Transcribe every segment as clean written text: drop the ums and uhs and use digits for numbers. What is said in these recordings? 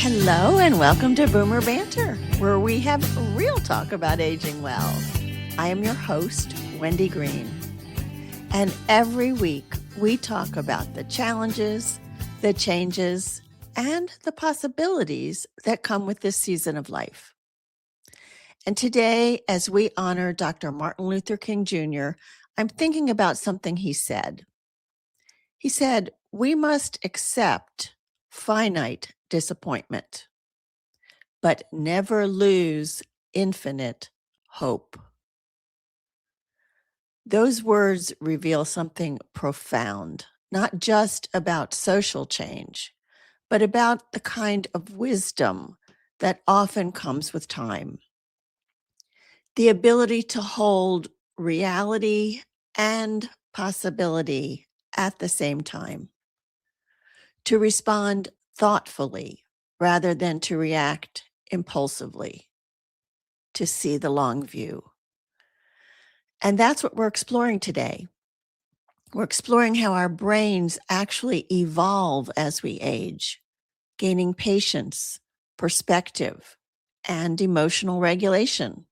Hello and welcome to Boomer Banter, where we have real talk about aging well. I am your host, Wendy Green. And every week we talk about the challenges, the changes, and the possibilities that come with this season of life. And today, as we honor Dr. Martin Luther King Jr., I'm thinking about something he said. He said, "We must accept finite disappointment, but never lose infinite hope." Those words reveal something profound, not just about social change, but about the kind of wisdom that often comes with time. The ability to hold reality and possibility at the same time, to respond thoughtfully rather than to react impulsively, to see the long view. And that's what we're exploring today. We're exploring how our brains actually evolve as we age, gaining patience, perspective, and emotional regulation.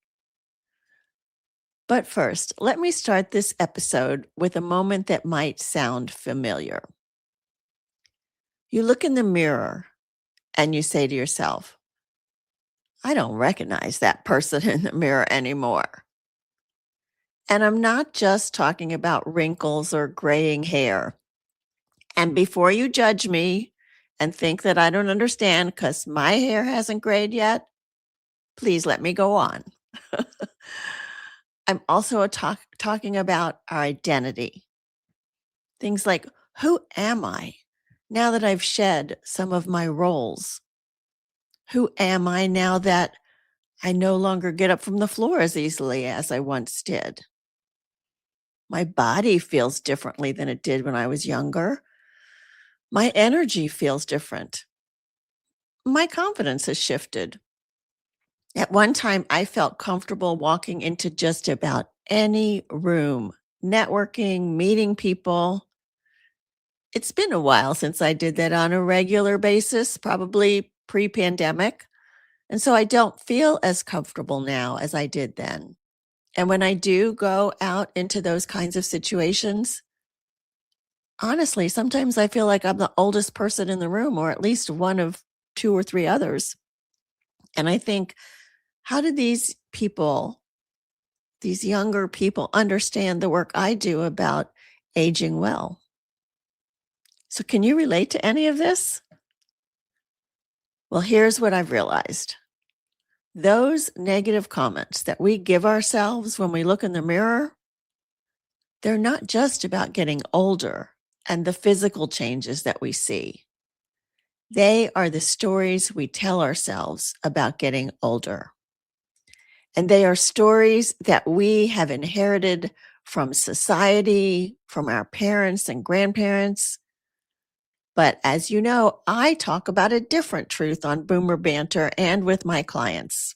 But first, let me start this episode with a moment that might sound familiar. You look in the mirror and you say to yourself, "I don't recognize that person in the mirror anymore." And I'm not just talking about wrinkles or graying hair. And before you judge me and think that I don't understand because my hair hasn't grayed yet, please let me go on. I'm also talking about our identity. Things like, who am I now that I've shed some of my roles? Who am I now that I no longer get up from the floor as easily as I once did? My body feels differently than it did when I was younger. My energy feels different. My confidence has shifted. At one time, I felt comfortable walking into just about any room, networking, meeting people. It's been a while since I did that on a regular basis, probably pre-pandemic. And so I don't feel as comfortable now as I did then. And when I do go out into those kinds of situations, honestly, sometimes I feel like I'm the oldest person in the room, or at least one of two or three others. And I think, how do these people, these younger people, understand the work I do about aging well? So can you relate to any of this? Well, here's what I've realized. Those negative comments that we give ourselves when we look in the mirror, they're not just about getting older and the physical changes that we see. They are the stories we tell ourselves about getting older. And they are stories that we have inherited from society, from our parents and grandparents. But as you know, I talk about a different truth on Boomer Banter and with my clients.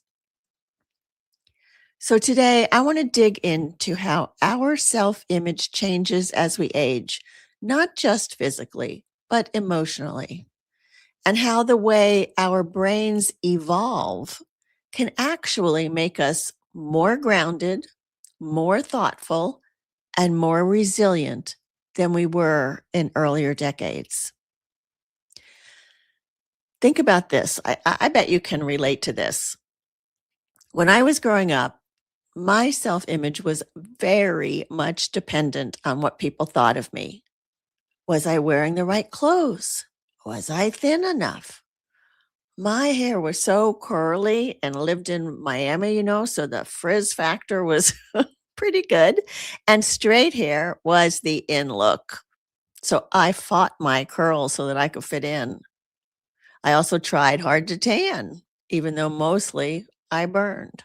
So today, I want to dig into how our self-image changes as we age, not just physically, but emotionally, and how the way our brains evolve can actually make us more grounded, more thoughtful, and more resilient than we were in earlier decades. Think about this. I bet you can relate to this. When I was growing up, my self-image was very much dependent on what people thought of me. Was I wearing the right clothes? Was I thin enough? My hair was so curly and lived in Miami, so the frizz factor was pretty good. And straight hair was the in look. So I fought my curls so that I could fit in. I also tried hard to tan, even though mostly I burned.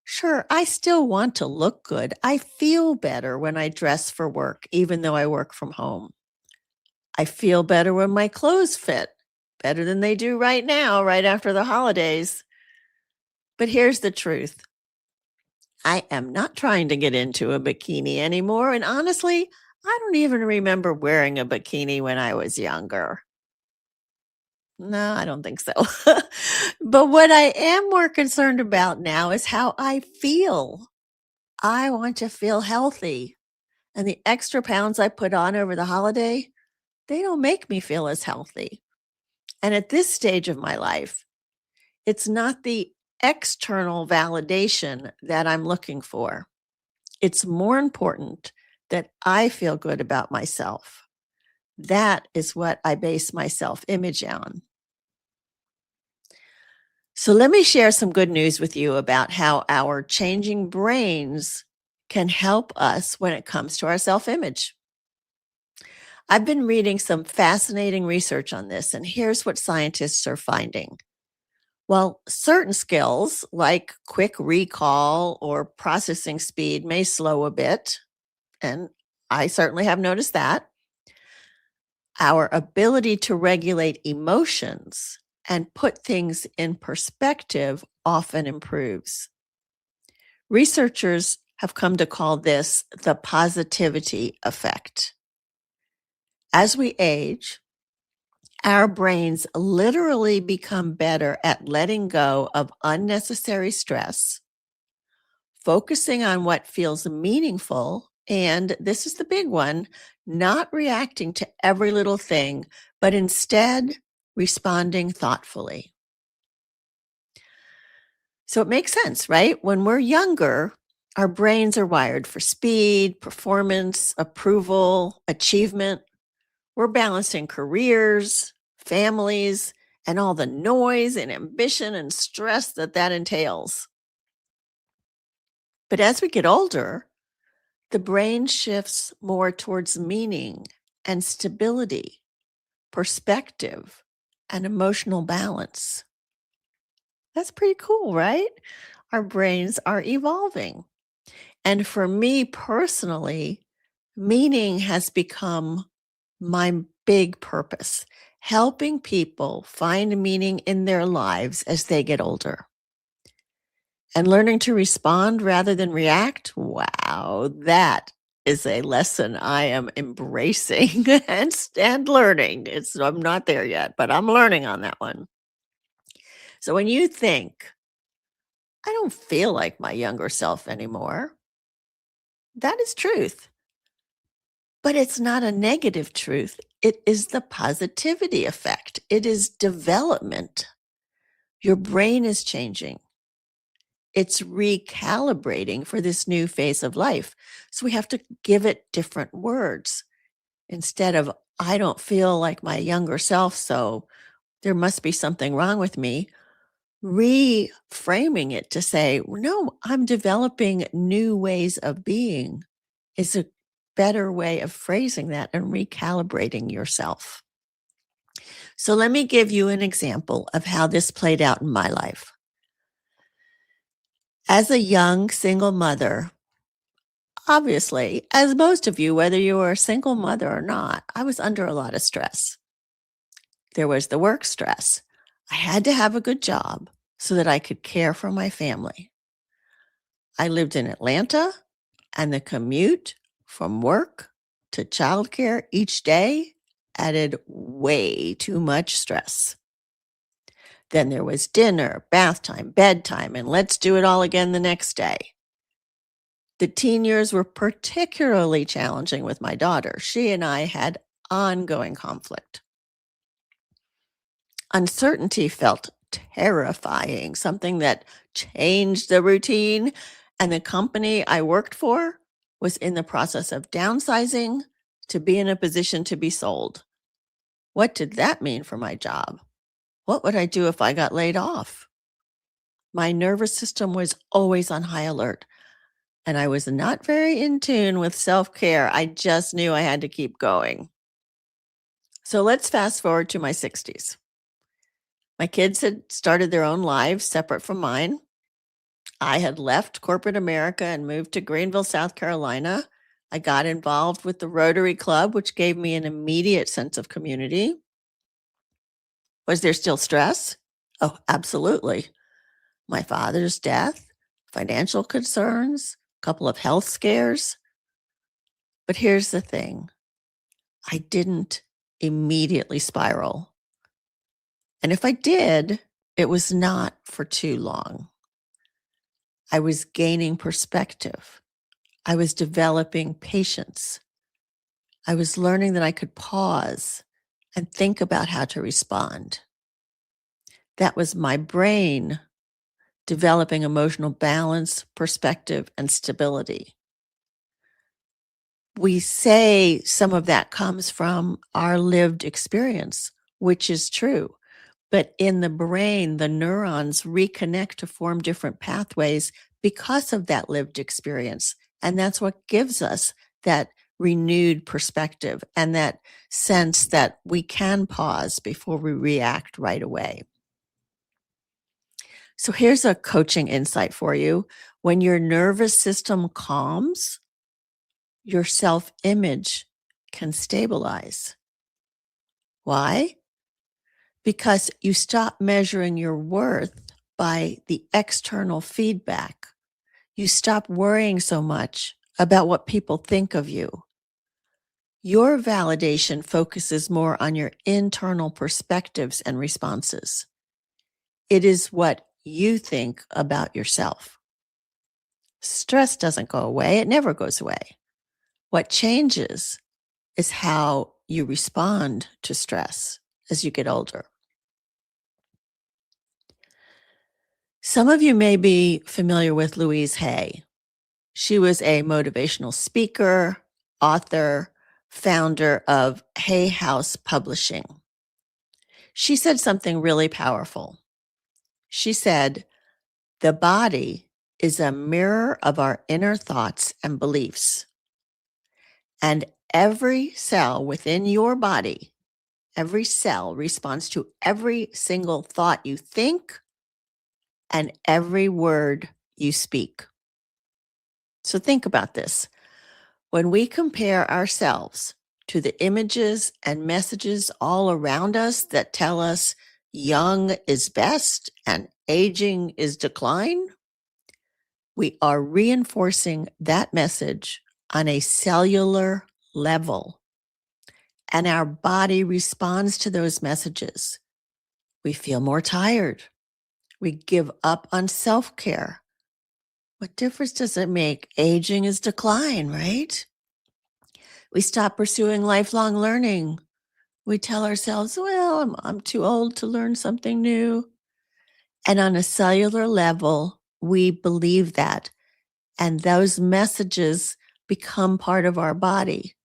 Sure, I still want to look good. I feel better when I dress for work, even though I work from home. I feel better when my clothes fit, better than they do right now, right after the holidays. But here's the truth. I am not trying to get into a bikini anymore. And honestly, I don't even remember wearing a bikini when I was younger. No, I don't think so. But what I am more concerned about now is how I feel. I want to feel healthy. And the extra pounds I put on over the holiday, they don't make me feel as healthy. And at this stage of my life, it's not the external validation that I'm looking for. It's more important that I feel good about myself. That is what I base my self image on. So, let me share some good news with you about how our changing brains can help us when it comes to our self image. I've been reading some fascinating research on this, and here's what scientists are finding. Well, certain skills like quick recall or processing speed may slow a bit, and I certainly have noticed that. Our ability to regulate emotions and put things in perspective often improves. Researchers have come to call this the positivity effect. As we age, our brains literally become better at letting go of unnecessary stress, focusing on what feels meaningful, and this is the big one, not reacting to every little thing, but instead responding thoughtfully. So it makes sense, right? When we're younger, our brains are wired for speed, performance, approval, achievement. We're balancing careers, families, and all the noise and ambition and stress that entails. But as we get older, the brain shifts more towards meaning and stability, perspective, and emotional balance. That's pretty cool, right? Our brains are evolving. And for me personally, meaning has become my big purpose, helping people find meaning in their lives as they get older. And learning to respond rather than react, wow, that is a lesson I am embracing and learning. I'm not there yet, but I'm learning on that one. So when you think, I don't feel like my younger self anymore, that is truth. But it's not a negative truth. It is the positivity effect. It is development. Your brain is changing. It's recalibrating for this new phase of life. So we have to give it different words instead of, I don't feel like my younger self, so there must be something wrong with me. Reframing it to say, no, I'm developing new ways of being is a better way of phrasing that and recalibrating yourself. So let me give you an example of how this played out in my life. As a young single mother, obviously, as most of you, whether you were a single mother or not, I was under a lot of stress. There was the work stress. I had to have a good job so that I could care for my family. I lived in Atlanta, and the commute from work to childcare each day added way too much stress. Then there was dinner, bath time, bedtime, and let's do it all again the next day. The teen years were particularly challenging with my daughter. She and I had ongoing conflict. Uncertainty felt terrifying, something that changed the routine. And the company I worked for was in the process of downsizing to be in a position to be sold. What did that mean for my job? What would I do if I got laid off? My nervous system was always on high alert, and I was not very in tune with self care. I just knew I had to keep going. So let's fast forward to my 60s. My kids had started their own lives separate from mine. I had left corporate America and moved to Greenville, South Carolina. I got involved with the Rotary Club, which gave me an immediate sense of community. Was there still stress? Oh, absolutely. My father's death, financial concerns, a couple of health scares. But here's the thing, I didn't immediately spiral. And if I did, it was not for too long. I was gaining perspective. I was developing patience. I was learning that I could pause and think about how to respond. That was my brain developing emotional balance, perspective, and stability. We say some of that comes from our lived experience, which is true. But in the brain, the neurons reconnect to form different pathways because of that lived experience. And that's what gives us that renewed perspective and that sense that we can pause before we react right away. So here's a coaching insight for you. When your nervous system calms, your self image can stabilize. Why? Because you stop measuring your worth by the external feedback. You stop worrying so much about what people think of you. Your validation focuses more on your internal perspectives and responses. It is what you think about yourself. Stress doesn't go away. It never goes away. What changes is how you respond to stress as you get older. Some of you may be familiar with Louise Hay. She was a motivational speaker, author, founder of Hay House Publishing. She said something really powerful. She said, "The body is a mirror of our inner thoughts and beliefs. And every cell within your body, every cell responds to every single thought you think and every word you speak." So think about this. When we compare ourselves to the images and messages all around us that tell us young is best and aging is decline, we are reinforcing that message on a cellular level. And our body responds to those messages. We feel more tired. We give up on self-care. What difference does it make? Aging is decline, right? We stop pursuing lifelong learning. We tell ourselves, well, I'm too old to learn something new. And on a cellular level, we believe that. And those messages become part of our body.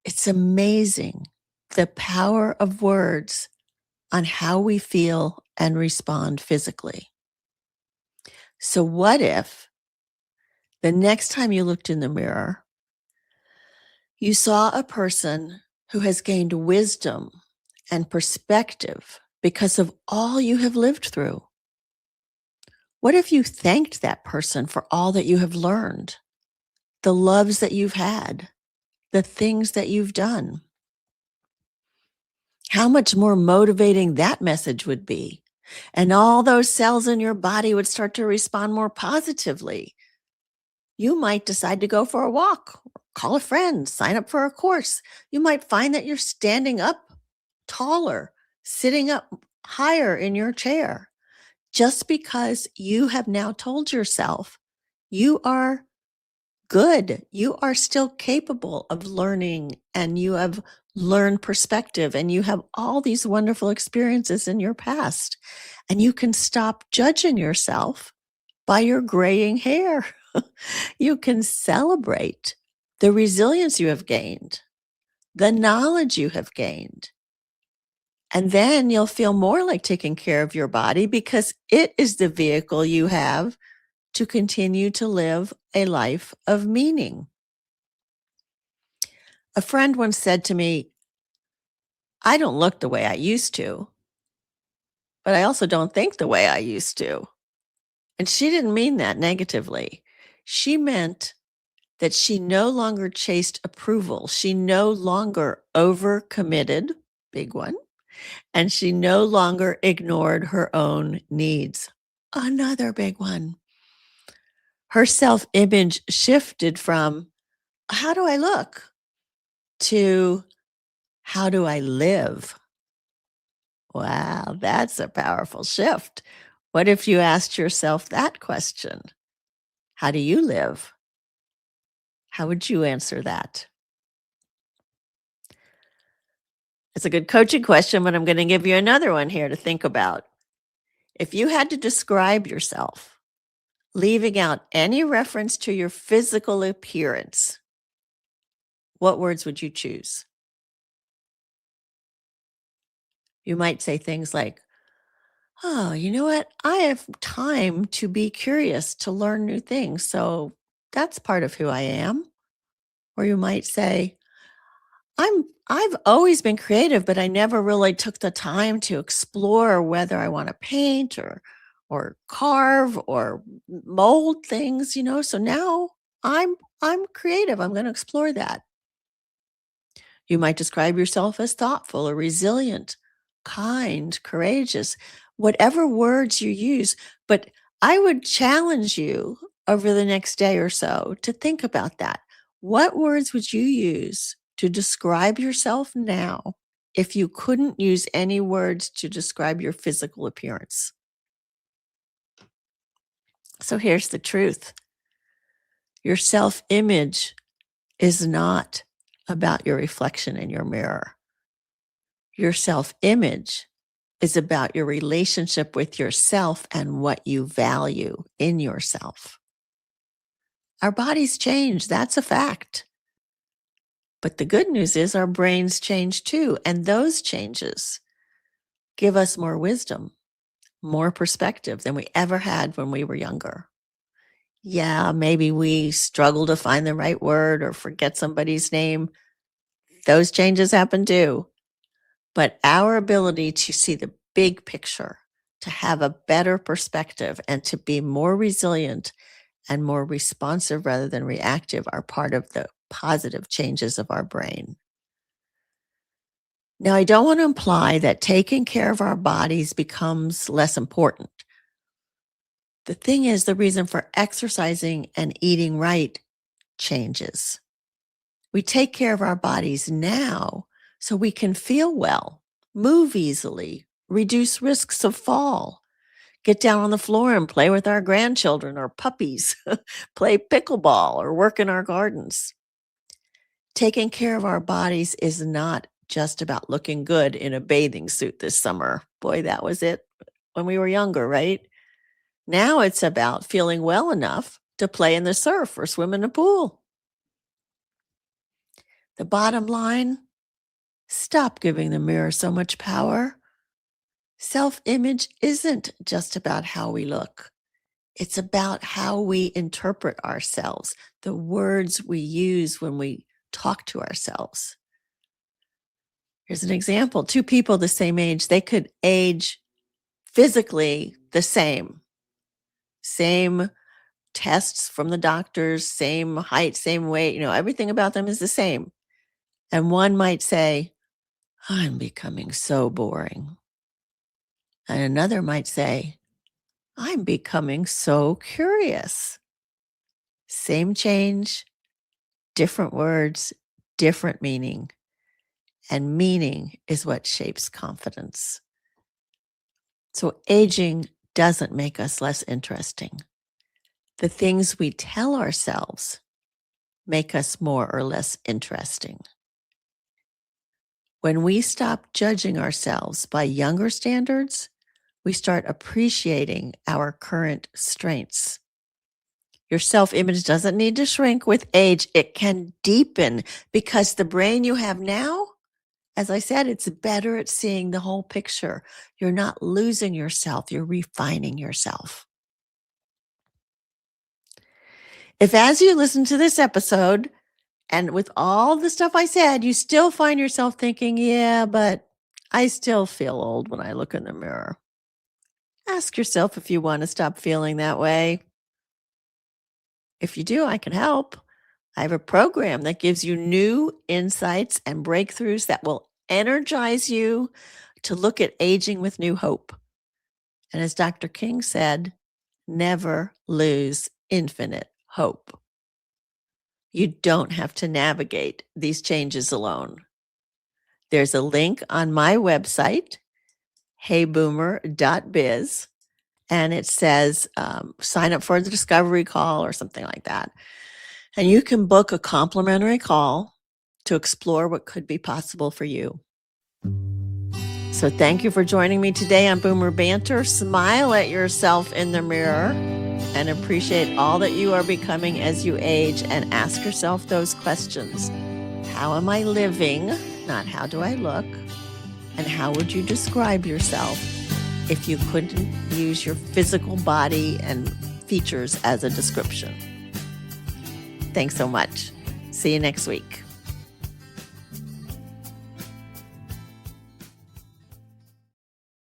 It's amazing the power of words on how we feel and respond physically. So what if the next time you looked in the mirror, you saw a person who has gained wisdom and perspective because of all you have lived through? What if you thanked that person for all that you have learned, the loves that you've had, the things that you've done? How much more motivating that message would be. And all those cells in your body would start to respond more positively. You might decide to go for a walk, call a friend, sign up for a course. You might find that you're standing up taller, sitting up higher in your chair, just because you have now told yourself you are good. You are still capable of learning, and you have learned perspective, and you have all these wonderful experiences in your past. And you can stop judging yourself by your graying hair. You can celebrate the resilience you have gained, the knowledge you have gained. And then you'll feel more like taking care of your body because it is the vehicle you have to continue to live a life of meaning. A friend once said to me, "I don't look the way I used to, but I also don't think the way I used to." And she didn't mean that negatively. She meant that she no longer chased approval. She no longer overcommitted, big one, and she no longer ignored her own needs. Another big one. Her self-image shifted from, how do I look, to how do I live? Wow, that's a powerful shift. What if you asked yourself that question? How do you live? How would you answer that? It's a good coaching question, but I'm going to give you another one here to think about. If you had to describe yourself, leaving out any reference to your physical appearance, what words would you choose? You might say things like, oh, you know what? I have time to be curious, to learn new things. So that's part of who I am. Or you might say, I've always been creative, but I never really took the time to explore whether I want to paint or carve or mold things, So now I'm creative. I'm going to explore that. You might describe yourself as thoughtful or resilient, kind, courageous, whatever words you use. But I would challenge you over the next day or so to think about that. What words would you use to describe yourself now if you couldn't use any words to describe your physical appearance? So here's the truth. Your self-image is not about your reflection in your mirror. Your self-image is about your relationship with yourself and what you value in yourself. Our bodies change, that's a fact. But the good news is our brains change too, and those changes give us more wisdom, more perspective than we ever had when we were younger. Yeah, maybe we struggle to find the right word or forget somebody's name. Those changes happen too. But our ability to see the big picture, to have a better perspective, and to be more resilient and more responsive rather than reactive are part of the positive changes of our brain. Now, I don't want to imply that taking care of our bodies becomes less important. The thing is, the reason for exercising and eating right changes. We take care of our bodies now so we can feel well, move easily, reduce risks of fall, get down on the floor and play with our grandchildren or puppies, play pickleball or work in our gardens. Taking care of our bodies is not just about looking good in a bathing suit this summer. Boy, that was it when we were younger, right? Now it's about feeling well enough to play in the surf or swim in a pool. The bottom line, stop giving the mirror so much power. Self-image isn't just about how we look. It's about how we interpret ourselves, the words we use when we talk to ourselves. Here's an example. Two people the same age, they could age physically the same tests from the doctors, same height, same weight, everything about them is the same. And one might say, I'm becoming so boring. And another might say, I'm becoming so curious. Same change, different words, different meaning. And meaning is what shapes confidence. So aging doesn't make us less interesting. The things we tell ourselves make us more or less interesting. When we stop judging ourselves by younger standards, we start appreciating our current strengths. Your self-image doesn't need to shrink with age. It can deepen because the brain you have now, as I said, it's better at seeing the whole picture. You're not losing yourself. You're refining yourself. If as you listen to this episode, and with all the stuff I said, you still find yourself thinking, yeah, but I still feel old when I look in the mirror. Ask yourself if you want to stop feeling that way. If you do, I can help. I have a program that gives you new insights and breakthroughs that will energize you to look at aging with new hope. And as Dr. King said, never lose infinite hope. You don't have to navigate these changes alone. There's a link on my website heyboomer.biz, and it says sign up for the discovery call or something like that. And you can book a complimentary call to explore what could be possible for you. So thank you for joining me today on Boomer Banter. Smile at yourself in the mirror and appreciate all that you are becoming as you age, and ask yourself those questions. How am I living? Not how do I look? And how would you describe yourself if you couldn't use your physical body and features as a description? Thanks so much. See you next week.